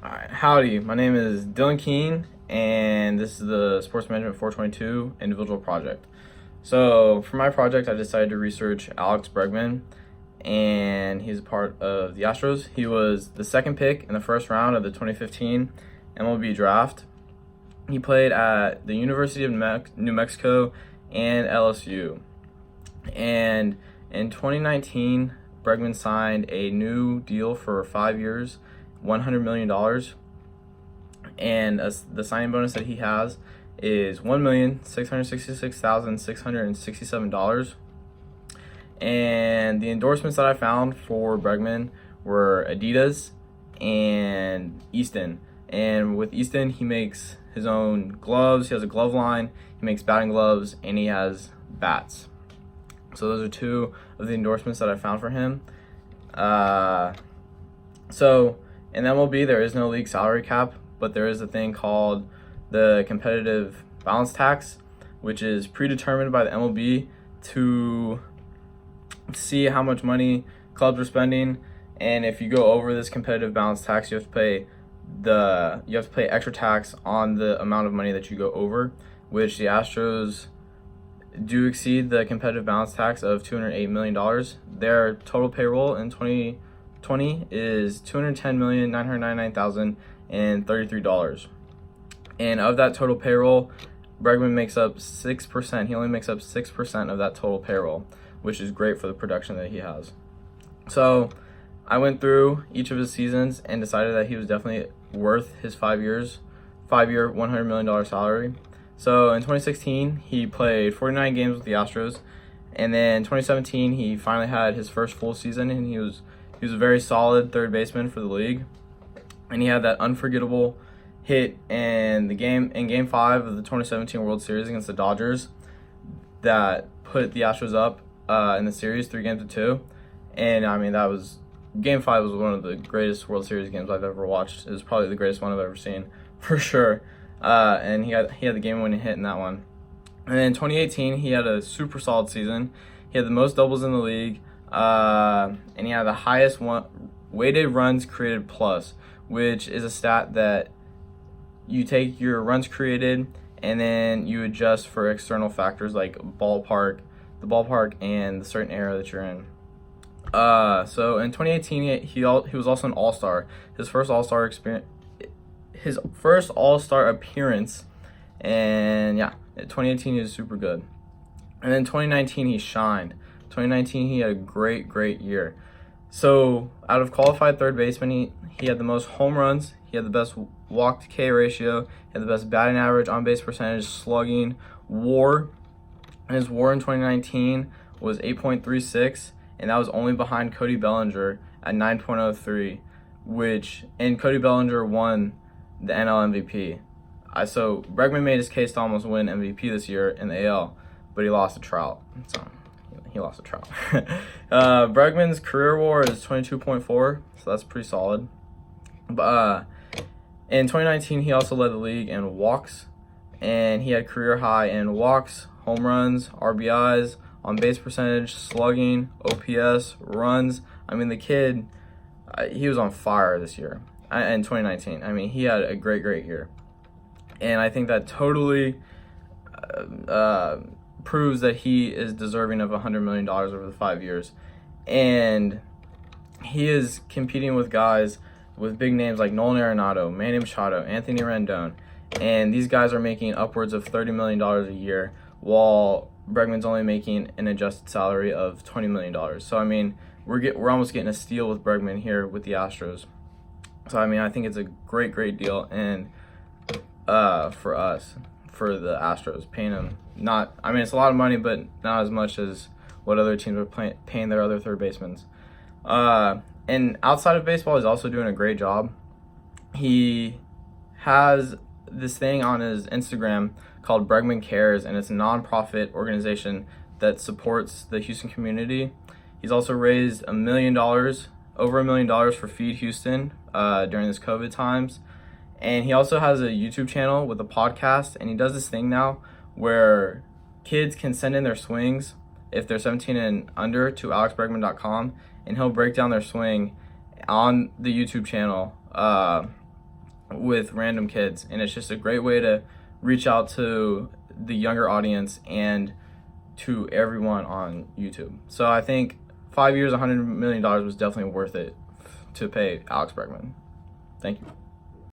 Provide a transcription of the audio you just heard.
Alright, howdy. My name is Dylan Keene, and this is the Sports Management 422 individual project. So, for my project, I decided to research Alex Bregman, and he's a part of the Astros. He was the second pick in the first round of the 2015 MLB draft. He played at the University of New Mexico and LSU. And in 2019, Bregman signed a new deal for 5 years, $100 million, and the signing bonus that he has is $1,666,667. And the endorsements that I found for Bregman were Adidas and Easton. And with Easton, he makes his own gloves. He has a glove line. He makes batting gloves, and he has bats. So those are two of the endorsements that I found for him. So in MLB, there is no league salary cap, but there is a thing called the competitive balance tax, which is predetermined by the MLB to see how much money clubs are spending. And if you go over this competitive balance tax, you have to pay extra tax on the amount of money that you go over, which the Astros do exceed the competitive balance tax of $208 million. Their total payroll in 2020 is $210,999,033. And of that total payroll, Bregman makes up 6%. He only makes up 6% of that total payroll, which is great for the production that he has. So I went through each of his seasons and decided that he was definitely worth his 5 year, $100 million salary. So in 2016, he played 49 games with the Astros, and then 2017, he finally had his first full season, and he was a very solid third baseman for the league. And he had that unforgettable hit in Game 5 of the 2017 World Series against the Dodgers that put the Astros up in the series 3-2. And I mean, Game 5 was one of the greatest World Series games I've ever watched. It was probably the greatest one I've ever seen, for sure. And he had the game-winning hit in that one. And then in 2018, he had a super solid season. He had the most doubles in the league, and he had the highest weighted runs created plus, which is a stat that you take your runs created and then you adjust for external factors like the ballpark, and the certain era that you're in. So in 2018, he was also an All-Star. His first All-Star appearance, and yeah, in 2018 he was super good. And then 2019 he shined. 2019 he had a great year. So out of qualified third baseman, he had the most home runs, he had the best walk to K ratio, he had the best batting average, on base percentage, slugging, WAR. And his WAR in 2019 was 8.36, and that was only behind Cody Bellinger at 9.03, and Cody Bellinger won the NL MVP. So Bregman made his case to almost win MVP this year in the AL, but he lost to Trout. So he lost to Trout. Bregman's career WAR is 22.4, so that's pretty solid. But in 2019, he also led the league in walks, and he had career high in walks, home runs, RBIs, on base percentage, slugging, OPS, runs. I mean, the kid, he was on fire this year. In 2019, I mean, he had a great year, and I think that totally proves that he is deserving of $100 million over the 5 years. And he is competing with guys with big names like Nolan Arenado, Manny Machado, Anthony Rendon, and these guys are making upwards of $30 million a year, while Bregman's only making an adjusted salary of $20 million. So I mean, we're almost getting a steal with Bregman here with the Astros. So I mean, I think it's a great deal, and for the Astros, paying him it's a lot of money, but not as much as what other teams are paying their other third basemen. And outside of baseball, he's also doing a great job. He has this thing on his Instagram called Bregman Cares, and it's a non-profit organization that supports the Houston community. He's also raised over $1 million for Feed Houston during this COVID times. And he also has a YouTube channel with a podcast, and he does this thing now where kids can send in their swings if they're 17 and under to alexbregman.com, and he'll break down their swing on the YouTube channel with random kids, and it's just a great way to reach out to the younger audience and to everyone on YouTube. So I think 5 years, $100 million was definitely worth it to pay Alex Bregman. Thank you.